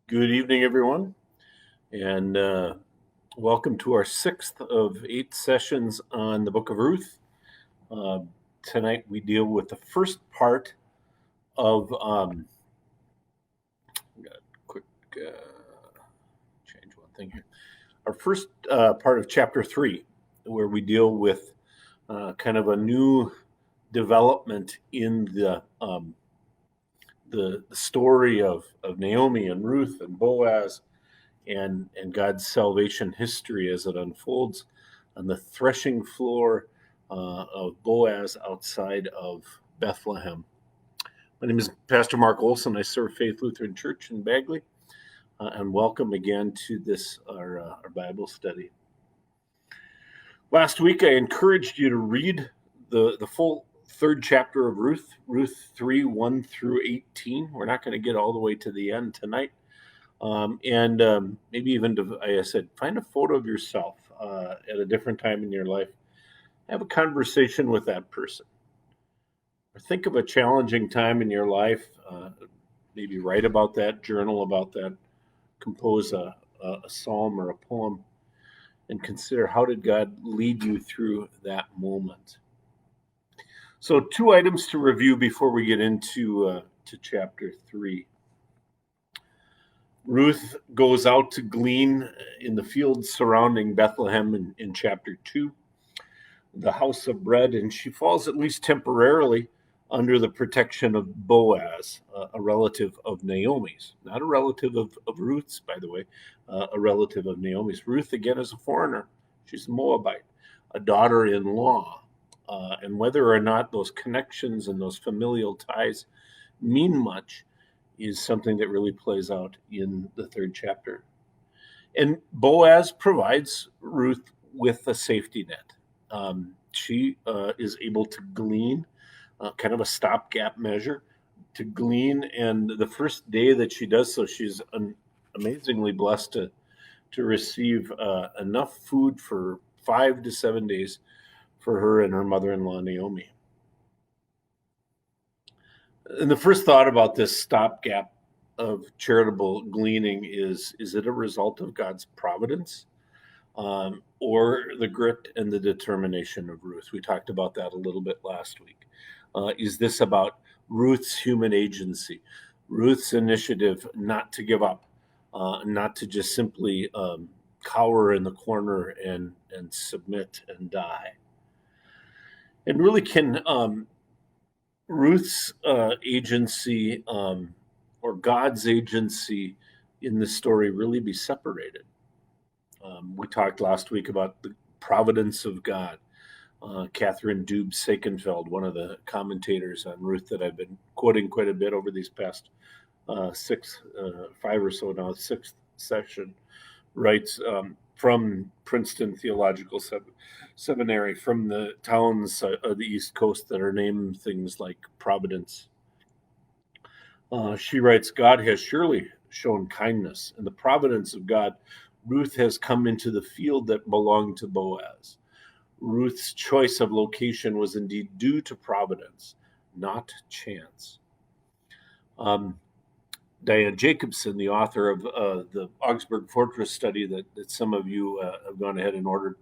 Good evening, everyone, and welcome to our sixth of 8 sessions on the Book of Ruth. Uh, Tonight, we deal with the first part of. Got a quick change one thing here. Our first part of chapter 3, where we deal with kind of a new development in the story of Naomi and Ruth and Boaz and God's salvation history as it unfolds on the threshing floor of Boaz outside of Bethlehem. My name is Pastor Mark Olson. I serve Faith Lutheran Church in Bagley, and welcome again to this our Bible study. Last week, I encouraged you to read the full third chapter of Ruth 3, 1 through 18. We're not going to get all the way to the end tonight. Maybe even, like I said, find a photo of yourself at a different time in your life. Have a conversation with that person. Or think of a challenging time in your life. Maybe write about that, journal about that, compose a psalm or a poem, and consider how did God lead you through that moment. So 2 items to review before we get into to chapter 3. Ruth goes out to glean in the fields surrounding Bethlehem in chapter 2, the house of bread, and she falls, at least temporarily, under the protection of Boaz, a relative of Naomi's. Not a relative of Ruth's, by the way, a relative of Naomi's. Ruth, again, is a foreigner. She's a Moabite, a daughter-in-law. And whether or not those connections and those familial ties mean much is something that really plays out in the third chapter. And Boaz provides Ruth with a safety net. She is able to glean, kind of a stopgap measure, to glean. And the first day that she does so, she's amazingly blessed to receive enough food for 5 to 7 days for her and her mother-in-law, Naomi. And the first thought about this stopgap of charitable gleaning is it a result of God's providence or the grit and the determination of Ruth? We talked about that a little bit last week. Is this about Ruth's human agency, Ruth's initiative not to give up, not to just simply cower in the corner and submit and die? And really, can Ruth's agency or God's agency in this story really be separated? We talked last week about the providence of God. Catherine Dubs-Sakenfeld, one of the commentators on Ruth that I've been quoting quite a bit over these past 5 or so now, 6th session, writes from Princeton Theological Seminary, from the towns of the East Coast that are named things like Providence. She writes, God has surely shown kindness. In the providence of God, Ruth has come into the field that belonged to Boaz. Ruth's choice of location was indeed due to providence, not chance. Diane Jacobson, the author of the Augsburg Fortress study that some of you have gone ahead and ordered,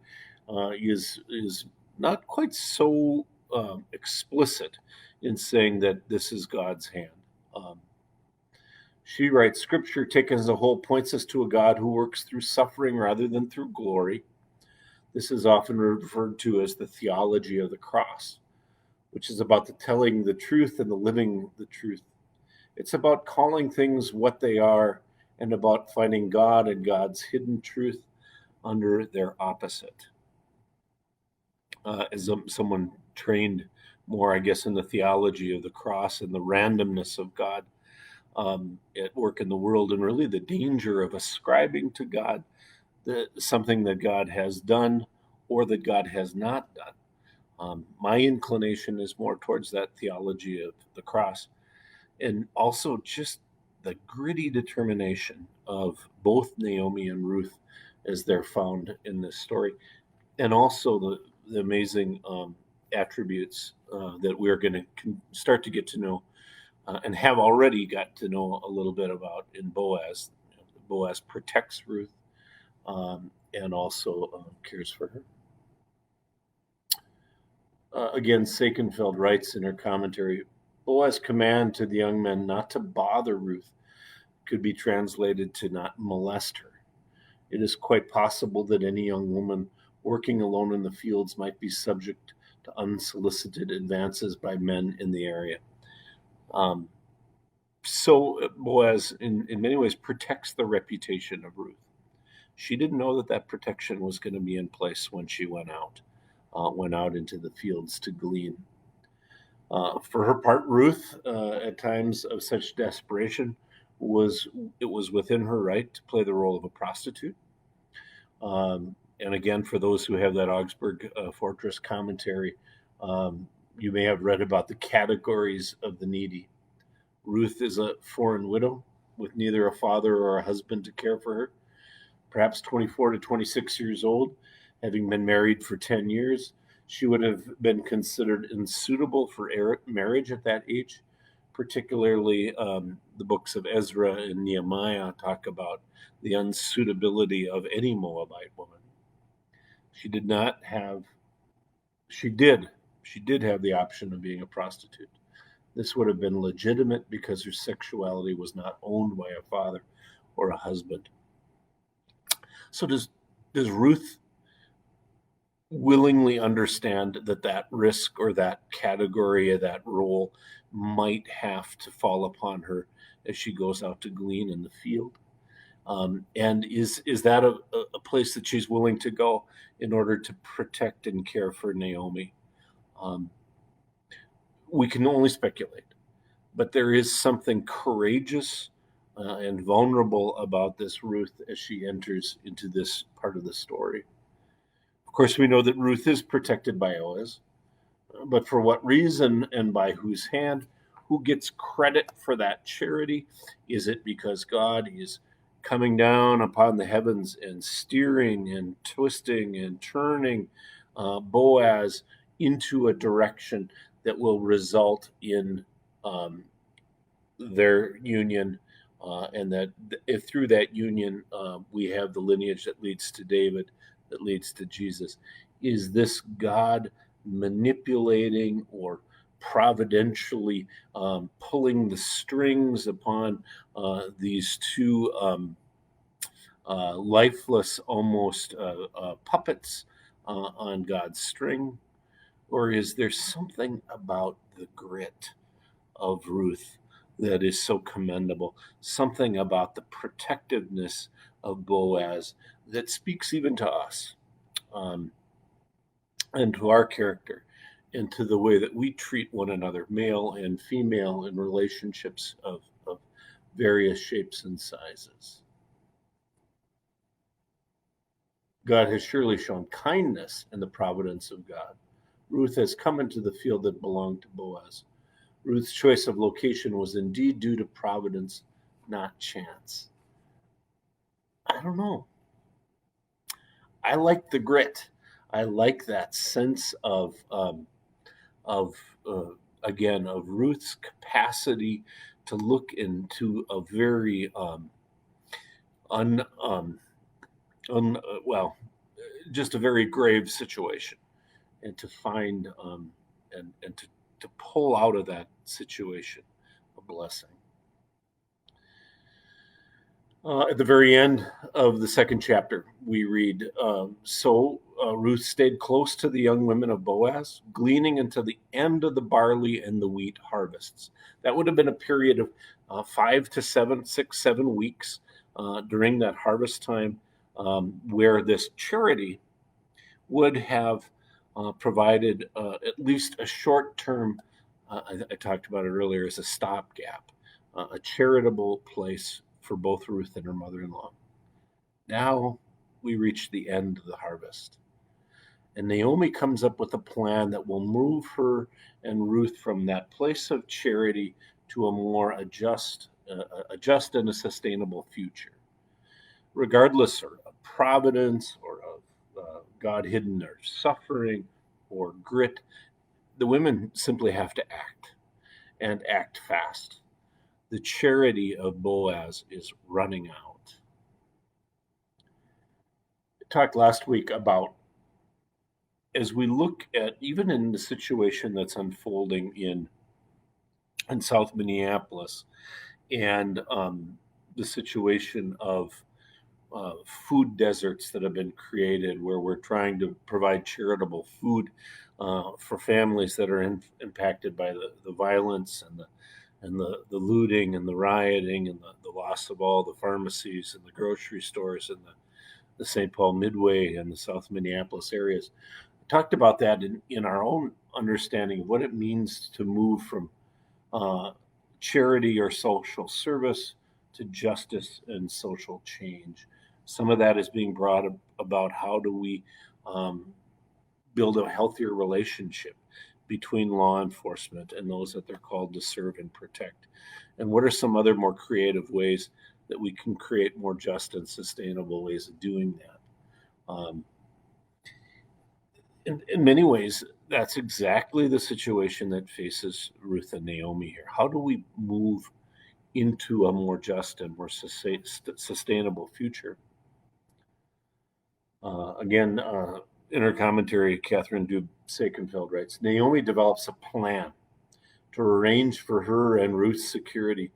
is not quite so explicit in saying that this is God's hand. She writes, Scripture taken as a whole points us to a God who works through suffering rather than through glory. This is often referred to as the theology of the cross, which is about the telling the truth and the living the truth. It's about calling things what they are and about finding God and God's hidden truth under their opposite. As someone trained more, I guess, in the theology of the cross and the randomness of God at work in the world, and really the danger of ascribing to God something that God has done or that God has not done. My inclination is more towards that theology of the cross, and also just the gritty determination of both Naomi and Ruth as they're found in this story, and also the amazing attributes that we're going to start to get to know and have already got to know a little bit about in Boaz. Boaz protects Ruth and also cares for her. Again, Sakenfeld writes in her commentary, Boaz's command to the young men not to bother Ruth could be translated to not molest her. It is quite possible that any young woman working alone in the fields might be subject to unsolicited advances by men in the area. So Boaz, in many ways, protects the reputation of Ruth. She didn't know that protection was going to be in place when she went out into the fields to glean. For her part, Ruth, at times of such desperation, was within her right to play the role of a prostitute. And again, for those who have that Augsburg Fortress commentary, you may have read about the categories of the needy. Ruth is a foreign widow with neither a father or a husband to care for her, perhaps 24 to 26 years old, having been married for 10 years. She would have been considered unsuitable for marriage at that age. Particularly, the books of Ezra and Nehemiah talk about the unsuitability of any Moabite woman. She did have the option of being a prostitute. This would have been legitimate because her sexuality was not owned by a father or a husband. So does Ruth willingly understand that risk or that category or that role might have to fall upon her as she goes out to glean in the field? And is that a place that she's willing to go in order to protect and care for Naomi? We can only speculate, but there is something courageous and vulnerable about this Ruth as she enters into this part of the story. Of course, we know that Ruth is protected by Boaz, but for what reason and by whose hand? Who gets credit for that charity? Is it because God is coming down upon the heavens and steering and twisting and turning Boaz into a direction that will result in their union, and that if through that union we have the lineage that leads to David, that leads to Jesus? Is this God manipulating or providentially pulling the strings upon these two lifeless, almost puppets on God's string? Or is there something about the grit of Ruth that is so commendable? Something about the protectiveness of Boaz that speaks even to us and to our character and to the way that we treat one another, male and female, in relationships of various shapes and sizes. God has surely shown kindness in the providence of God. Ruth has come into the field that belonged to Boaz. Ruth's choice of location was indeed due to providence, not chance. I don't know. I like the grit. I like that sense of Ruth's capacity to look into a very just a very grave situation, and to find and to pull out of that situation a blessing. At the very end of the second chapter, we read, So Ruth stayed close to the young women of Boaz, gleaning until the end of the barley and the wheat harvests. That would have been a period of 7 weeks during that harvest time, where this charity would have provided at least a short-term, I talked about it earlier, as a stopgap, a charitable place for both Ruth and her mother-in-law. Now we reach the end of the harvest. And Naomi comes up with a plan that will move her and Ruth from that place of charity to a more just and a sustainable future. Regardless of providence or of God hidden their suffering or grit, the women simply have to act, and act fast. The charity of Boaz is running out. talked last week about, as we look at even in the situation that's unfolding in South Minneapolis, and the situation of food deserts that have been created, where we're trying to provide charitable food for families that are impacted by the violence and the looting and the rioting and the loss of all the pharmacies and the grocery stores and the St. Paul Midway and the South Minneapolis areas. We talked about that in our own understanding of what it means to move from charity or social service to justice and social change. Some of that is being brought about how do we build a healthier relationship between law enforcement and those that they're called to serve and protect. And what are some other more creative ways that we can create more just and sustainable ways of doing that? In many ways, that's exactly the situation that faces Ruth and Naomi here. How do we move into a more just and more sustainable future? Again, in her commentary, Catherine Dubé-Sakenfeld writes, Naomi develops a plan to arrange for her and Ruth's security,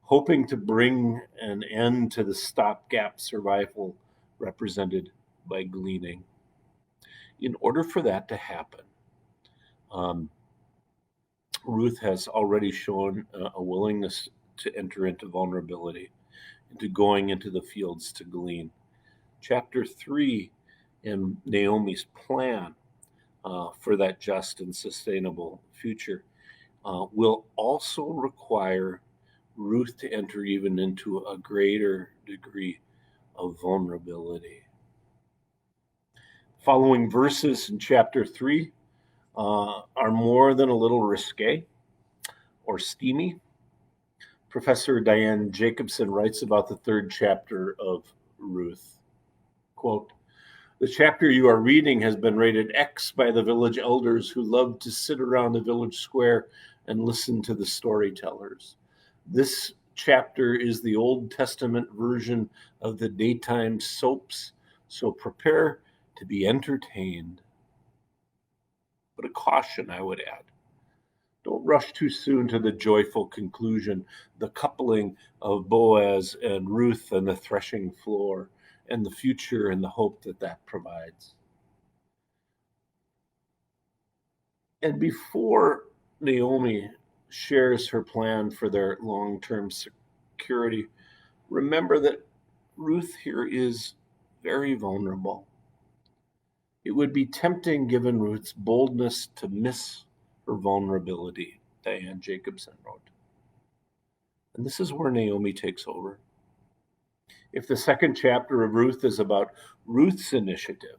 hoping to bring an end to the stopgap survival represented by gleaning. In order for that to happen, Ruth has already shown a willingness to enter into vulnerability, into going into the fields to glean. Chapter 3 in Naomi's plan for that just and sustainable future will also require Ruth to enter even into a greater degree of vulnerability. Following verses in chapter 3 are more than a little risque or steamy. Professor Diane Jacobson writes about the 3rd chapter of Ruth. Quote, the chapter you are reading has been rated X by the village elders who love to sit around the village square and listen to the storytellers. This chapter is the Old Testament version of the daytime soaps, so prepare to be entertained. But a caution, I would add. Don't rush too soon to the joyful conclusion, the coupling of Boaz and Ruth and the threshing floor, and the future and the hope that that provides. And before Naomi shares her plan for their long-term security, remember that Ruth here is very vulnerable. It would be tempting, given Ruth's boldness, to miss her vulnerability, Diane Jacobson wrote. And this is where Naomi takes over. If the 2nd chapter of Ruth is about Ruth's initiative,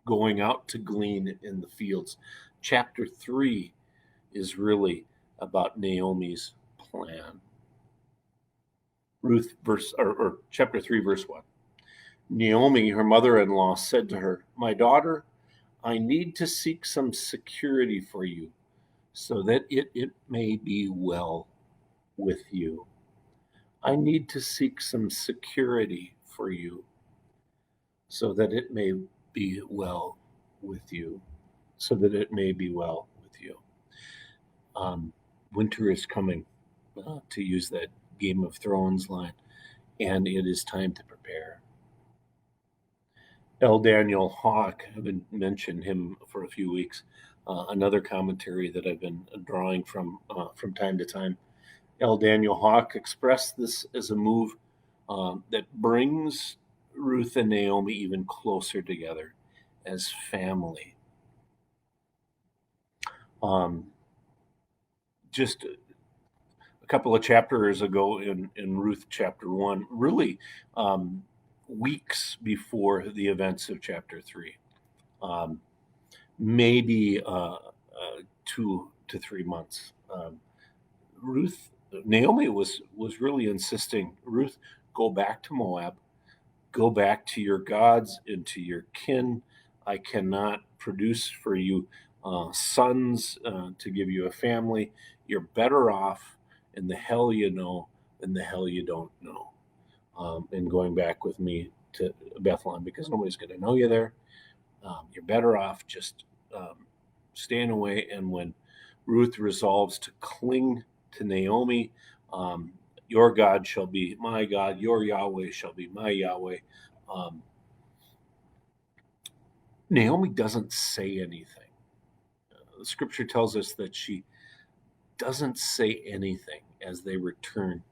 going out to glean in the fields, chapter 3 is really about Naomi's plan. Chapter 3, verse 1. Naomi, her mother-in-law, said to her, my daughter, I need to seek some security for you so that it may be well with you. I need to seek some security for you so that it may be well with you. So that it may be well with you. Winter is coming, to use that Game of Thrones line, and it is time to prepare. L. Daniel Hawk, I've been mentioning him for a few weeks, another commentary that I've been drawing from time to time. L. Daniel Hawk expressed this as a move that brings Ruth and Naomi even closer together as family. Just a couple of chapters ago in Ruth chapter 1, really weeks before the events of chapter 3, maybe 2 to 3 months. Naomi was really insisting, Ruth, go back to Moab, go back to your gods and to your kin. I cannot produce for you sons to give you a family. You're better off in the hell you know than the hell you don't know. And going back with me to Bethlehem because nobody's going to know you there. You're better off just staying away. And when Ruth resolves to cling to Naomi, your God shall be my God, your Yahweh shall be my Yahweh. Naomi doesn't say anything. The scripture tells us that she doesn't say anything as they return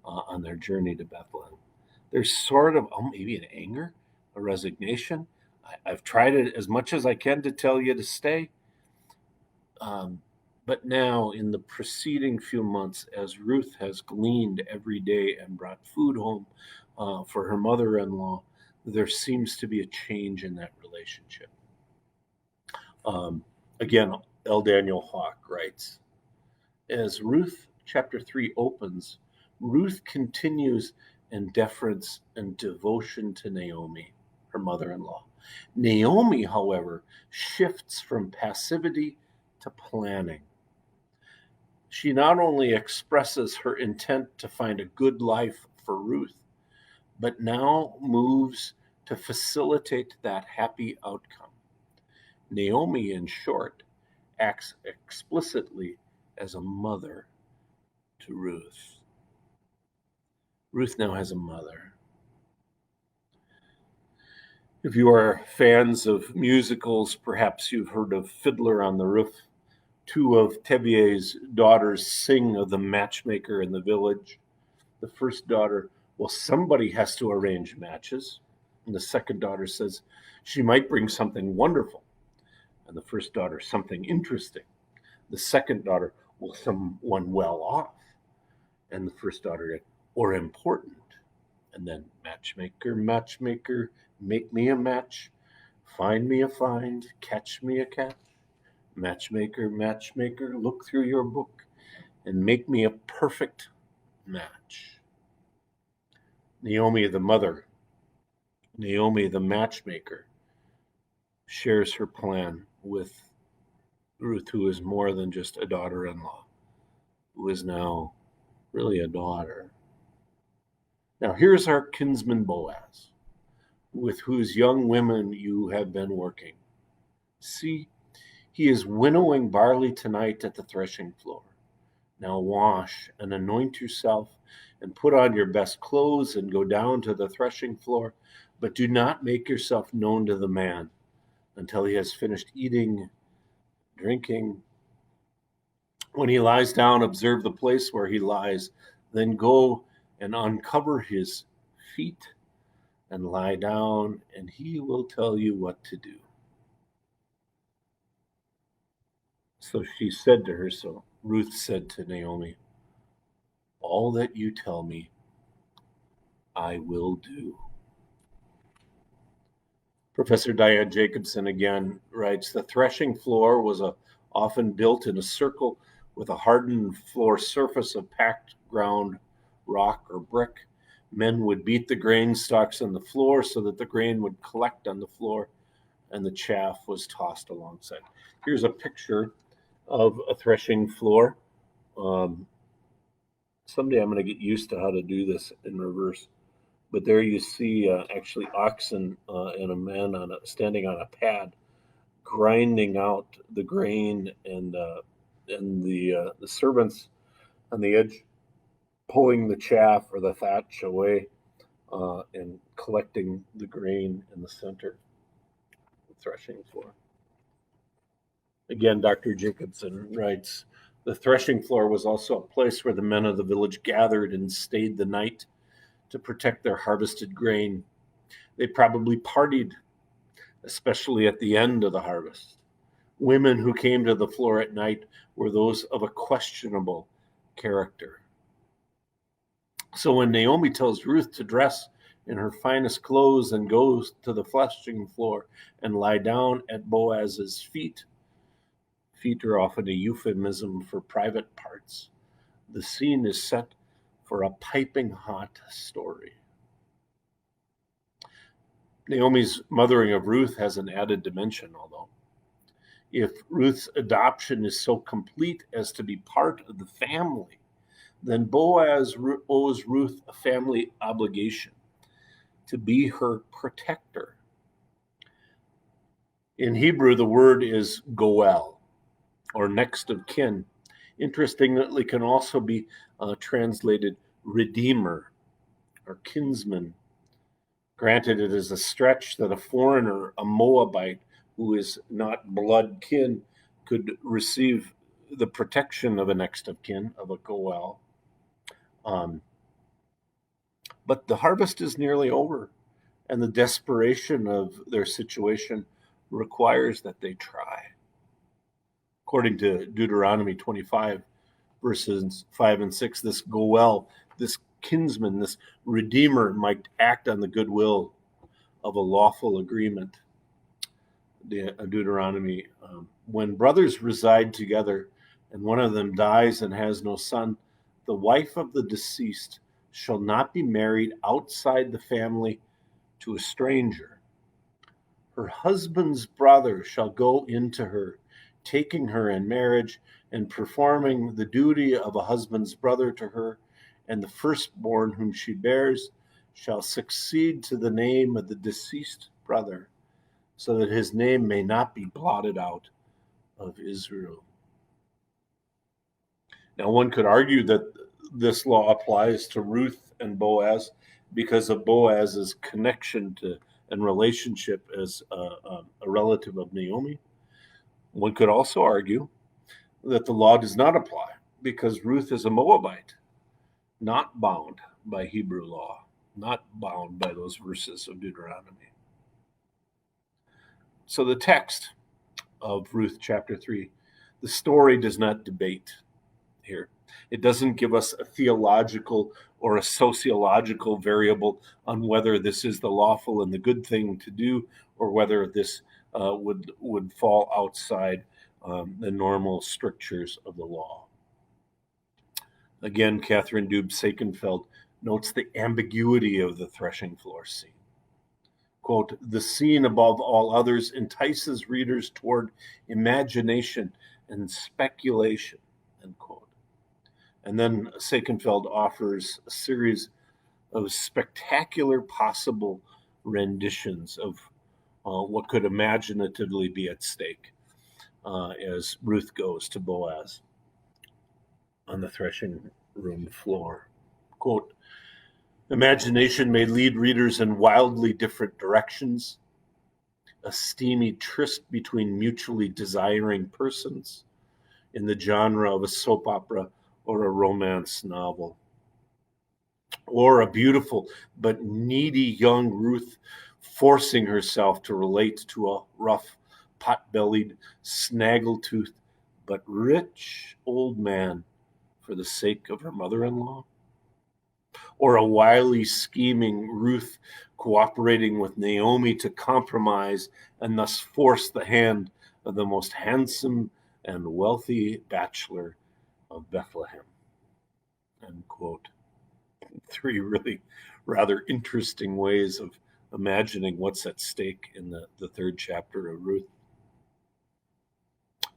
on their journey to Bethlehem. There's sort of maybe an anger, a resignation. I've tried it as much as I can to tell you to stay. But now, in the preceding few months, as Ruth has gleaned every day and brought food home for her mother-in-law, there seems to be a change in that relationship. Again, L. Daniel Hawk writes, as Ruth chapter 3 opens, Ruth continues in deference and devotion to Naomi, her mother-in-law. Naomi, however, shifts from passivity to planning. She not only expresses her intent to find a good life for Ruth, but now moves to facilitate that happy outcome. Naomi, in short, acts explicitly as a mother to Ruth. Ruth now has a mother. If you are fans of musicals, perhaps you've heard of Fiddler on the Roof. Two of Tevye's daughters sing of the matchmaker in the village. The first daughter, well, somebody has to arrange matches. And the second daughter says she might bring something wonderful. And the first daughter, something interesting. The second daughter, well, someone well off. And the first daughter, or important. And then matchmaker, matchmaker, make me a match, find me a find, catch me a catch. Matchmaker, matchmaker, look through your book and make me a perfect match. Naomi, the mother, Naomi, the matchmaker, shares her plan with Ruth, who is more than just a daughter-in-law, who is now really a daughter. Now, here's our kinsman Boaz, with whose young women you have been working. See, he is winnowing barley tonight at the threshing floor. Now wash and anoint yourself and put on your best clothes and go down to the threshing floor, but do not make yourself known to the man until he has finished eating, drinking. When he lies down, observe the place where he lies, then go and uncover his feet and lie down, and he will tell you what to do. So she said to her, so Ruth said to Naomi, all that you tell me, I will do. Professor Diane Jacobson again writes, the threshing floor was often built in a circle with a hardened floor surface of packed ground, rock, or brick. Men would beat the grain stalks on the floor so that the grain would collect on the floor and the chaff was tossed alongside. Here's a picture of a threshing floor. Someday I'm going to get used to how to do this in reverse. But there you see actually oxen and a man standing on a pad, grinding out the grain, and the servants on the edge pulling the chaff or the thatch away and collecting the grain in the center of the threshing floor. Again, Dr. Jacobson writes, the threshing floor was also a place where the men of the village gathered and stayed the night to protect their harvested grain. They probably partied, especially at the end of the harvest. Women who came to the floor at night were those of a questionable character. So when Naomi tells Ruth to dress in her finest clothes and goes to the threshing floor and lie down at Boaz's feet, feet are often a euphemism for private parts. The scene is set for a piping hot story. Naomi's mothering of Ruth has an added dimension, although. If Ruth's adoption is so complete as to be part of the family, then Boaz owes Ruth a family obligation. to be her protector. In Hebrew, the word is goel, or next of kin. Interestingly, it can also be translated redeemer or kinsman. Granted, it is a stretch that a foreigner, a Moabite, who is not blood kin, could receive the protection of a next of kin, of a goel. But the harvest is nearly over, and the desperation of their situation requires that they try. According to Deuteronomy 25, verses 5 and 6, this goel, this kinsman, this redeemer might act on the goodwill of a lawful agreement. Deuteronomy, when brothers reside together and one of them dies and has no son, the wife of the deceased shall not be married outside the family to a stranger. Her husband's brother shall go into her, taking her in marriage and performing the duty of a husband's brother to her, and the firstborn whom she bears shall succeed to the name of the deceased brother, so that his name may not be blotted out of Israel. Now, one could argue that this law applies to Ruth and Boaz because of Boaz's connection to and relationship as a relative of Naomi. One could also argue that the law does not apply because Ruth is a Moabite, not bound by Hebrew law, not bound by those verses of Deuteronomy. So the text of Ruth chapter 3, the story does not debate here. It doesn't give us a theological or a sociological variable on whether this is the lawful and the good thing to do, or whether this would fall outside the normal strictures of the law. Again, Catherine Dubs-Sakenfeld notes the ambiguity of the threshing floor scene. Quote, the scene above all others entices readers toward imagination and speculation, end quote. And then Sakenfeld offers a series of spectacular possible renditions of what could imaginatively be at stake as Ruth goes to Boaz on the threshing room floor. Quote, imagination may lead readers in wildly different directions. A steamy tryst between mutually desiring persons in the genre of a soap opera or a romance novel. Or a beautiful but needy young Ruth forcing herself to relate to a rough, pot-bellied, snaggle-toothed, but rich old man for the sake of her mother-in-law. Or a wily, scheming Ruth cooperating with Naomi to compromise and thus force the hand of the most handsome and wealthy bachelor of Bethlehem. End quote. Three really rather interesting ways of imagining what's at stake in the third chapter of Ruth.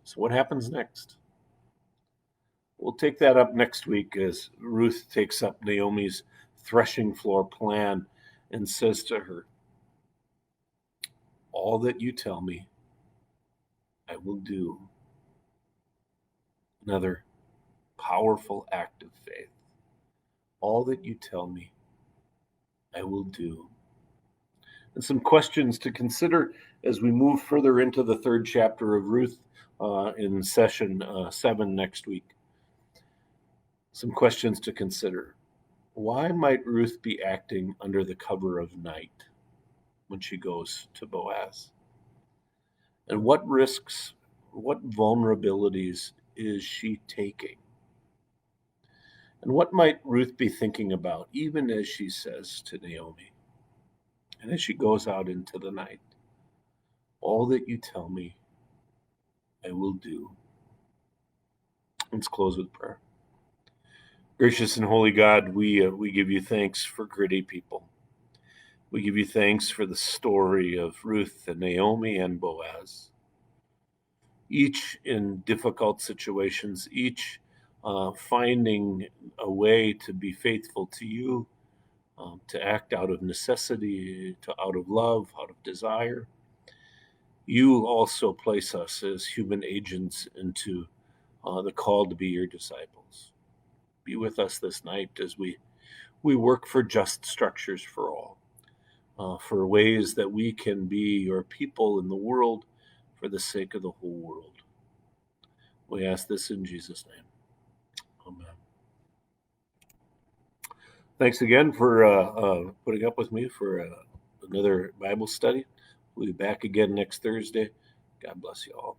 So what happens next? We'll take that up next week as Ruth takes up Naomi's threshing floor plan and says to her, all that you tell me, I will do. Another powerful act of faith. All that you tell me, I will do. And some questions to consider as we move further into the third chapter of Ruth in session 7 next week. Some questions to consider. Why might Ruth be acting under the cover of night when she goes to Boaz? And what risks, what vulnerabilities is she taking? And what might Ruth be thinking about, even as she says to Naomi, and as she goes out into the night, all that you tell me, I will do. Let's close with prayer. Gracious and holy God, we give you thanks for gritty people. We give you thanks for the story of Ruth and Naomi and Boaz. Each in difficult situations, each finding a way to be faithful to you to act out of necessity, to out of love, out of desire. You also place us as human agents into the call to be your disciples. Be with us this night as we work for just structures for all, for ways that we can be your people in the world for the sake of the whole world. We ask this in Jesus' name. Amen. Thanks again for putting up with me for another Bible study. We'll be back again next Thursday. God bless you all.